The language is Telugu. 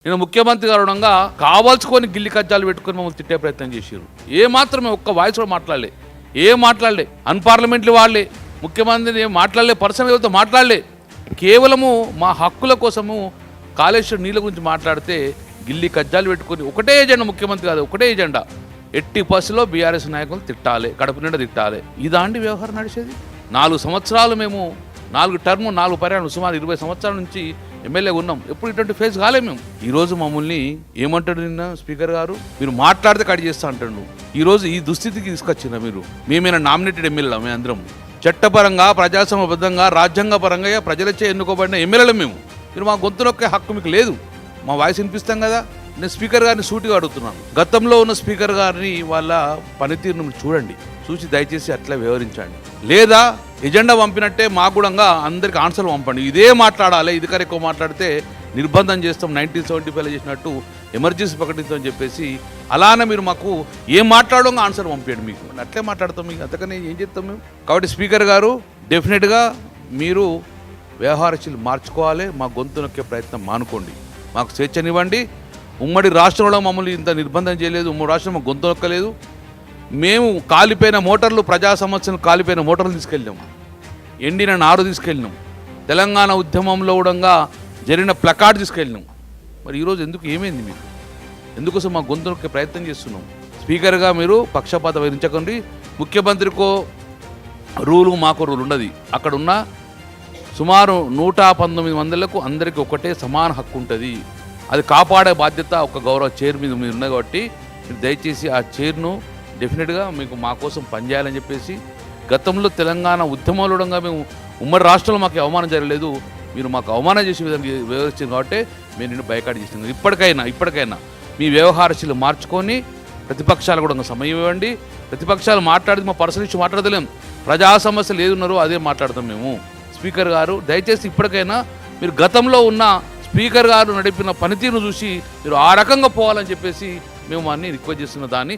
నేను ముఖ్యమంత్రి గారు ఉండగా కావాల్సుకొని గిల్లి కజ్జాలు పెట్టుకొని మమ్మల్ని తిట్టే ప్రయత్నం చేశారు. ఏ మాత్రమే ఒక్క వాయిస్ కూడా మాట్లాడలే, అన్పార్లమెంటరీ వాళ్ళే ముఖ్యమంత్రిని మాట్లాడలే, పర్సనల్ ఎవరితో మాట్లాడలే. కేవలము మా హక్కుల కోసము కాళేశ్వరం నీళ్ళ గురించి మాట్లాడితే గిల్లి కజ్జాలు పెట్టుకొని ఒకటే ఎజెండా, ముఖ్యమంత్రి కాదు ఒకటే ఎజెండా, ఎట్టి బస్సులో బీఆర్ఎస్ నాయకులు తిట్టాలి, కడుపు నిండా తిట్టాలి. ఇదాంటి వ్యవహారం నడిచేది. 4 సంవత్సరాలు మేము 4 టర్మ్ 4 పర్యాలు సుమారు 20 సంవత్సరాల నుంచి ఎమ్మెల్యే ఉన్నాం. ఎప్పుడు ఇటువంటి ఫేస్ కాలే మేము. ఈరోజు మమ్మల్ని ఏమంటాడు నిన్న స్పీకర్ గారు, మీరు మాట్లాడితే కట్ చేస్తా అంటాడు. ఈరోజు ఈ దుస్థితికి తీసుకొచ్చిన మీరు, మేమైనా నామినేటెడ్ ఎమ్మెల్యేలు, మేము అందరం చట్టపరంగా ప్రజాస్వామ్యబద్ధంగా రాజ్యాంగపరంగా ప్రజలచే ఎన్నుకోబడిన ఎమ్మెల్యేలు మేము. మీరు మా గొంతు నొక్కే హక్కు మీకు లేదు. మా వాయిస్ వినిపిస్తాం కదా. నేను స్పీకర్ గారిని సూటిగా అడుగుతున్నాను, గతంలో ఉన్న స్పీకర్ గారిని వాళ్ళ పనితీరును చూడండి, చూసి దయచేసి అట్లా వ్యవహరించండి. లేదా ఎజెండా పంపినట్టే మాకు కూడా అందరికి ఆన్సర్లు పంపండి. ఇదే మాట్లాడాలి, ఇది కరెక్ట్ ఎక్కువ మాట్లాడితే నిర్బంధం చేస్తాం, 1975 చేసినట్టు ఎమర్జెన్సీ ప్రకటిస్తామని చెప్పేసి అలానే మీరు మాకు ఏం మాట్లాడడం ఆన్సర్ పంపించండి. మీకు అట్లే మాట్లాడతాం, మీకు అంతకనే ఏం చేస్తాం మేము. కాబట్టి స్పీకర్ గారు డెఫినెట్గా మీరు వ్యవహారశీలు మార్చుకోవాలి, మా గొంతు నొక్కే ప్రయత్నం మానుకోండి, మాకు స్వేచ్ఛనివ్వండి. ఉమ్మడి రాష్ట్రంలో మమ్మల్ని ఇంత నిర్బంధం చేయలేదు, ఉమ్మడి రాష్ట్రం మాకు గొంతు నొక్కలేదు. మేము కాలిపోయిన మోటార్లు, ప్రజా సమస్యలు కాలిపోయిన మోటార్లు తీసుకెళ్ళినాం, ఎండిన నారు తీసుకెళ్ళినాం, తెలంగాణ ఉద్యమంలో కూడా జరిగిన ప్లకార్డ్ తీసుకెళ్ళినాం. మరి ఈరోజు ఎందుకు ఏమైంది మీకు? ఎందుకోసం మా గొంతు నొక్కే ప్రయత్నం చేస్తున్నాం. స్పీకర్గా మీరు పక్షపాత వహించకండి. ముఖ్యమంత్రికో రూలు మాకో రూల్ ఉండదు. అక్కడ ఉన్న సుమారు 119 మందిలకు అందరికీ ఒకటే సమాన హక్కు ఉంటుంది. అది కాపాడే బాధ్యత ఒక గౌరవ చైర్ మీద మీరు ఉన్నది. కాబట్టి మీరు దయచేసి ఆ చైర్ను డెఫినెట్గా మీకు మా కోసం పనిచేయాలని చెప్పేసి, గతంలో తెలంగాణ ఉద్యమంలో మేము ఉమ్మడి రాష్ట్రంలో మాకు అవమానం జరగలేదు, మీరు మాకు అవమానం చేసే విధంగా వ్యవహరించారు కాబట్టి మేము నిన్ను బైకాట్ చేసినాం. ఇప్పటికైనా మీ వ్యవహారశీలు మార్చుకొని ప్రతిపక్షాలు కూడా సమయం ఇవ్వండి. ప్రతిపక్షాలు మాట్లాడితే మా పర్సనల్ ఇష్యూ మాట్లాడలేం, ప్రజా సమస్యలు ఏది ఉన్నారో అదే మాట్లాడతాం మేము. స్పీకర్ గారు దయచేసి ఇప్పటికైనా మీరు గతంలో ఉన్న స్పీకర్ గారు నడిపిన పనితీరును చూసి మీరు ఆ రకంగా పోవాలని చెప్పేసి మేము అన్ని రిక్వెస్ట్ చేస్తున్న దాన్ని